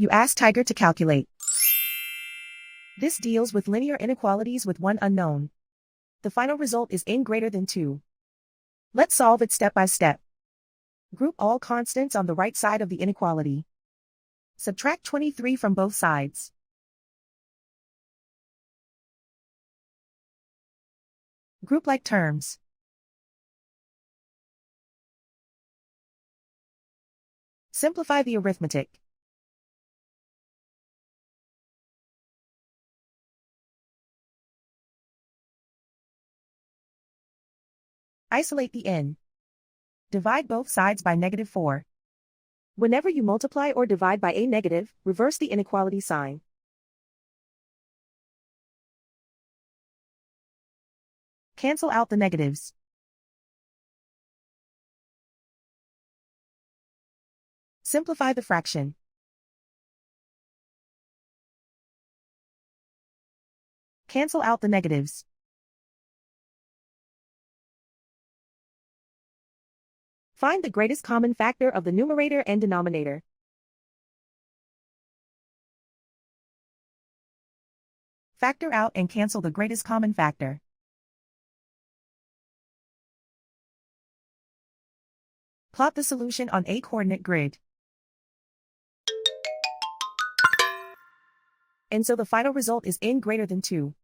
You ask Tiger to calculate. This deals with linear inequalities with one unknown. The final result is n greater than 2. Let's solve it step by step. Group all constants on the right side of the inequality. Subtract 23 from both sides. Group like terms. Simplify the arithmetic. Isolate the n. Divide both sides by -4. Whenever you multiply or divide by a negative, reverse the inequality sign. Cancel out the negatives. Simplify the fraction. Cancel out the negatives. Find the greatest common factor of the numerator and denominator. Factor out and cancel the greatest common factor. Plot the solution on a coordinate grid. And so the final result is n greater than 2.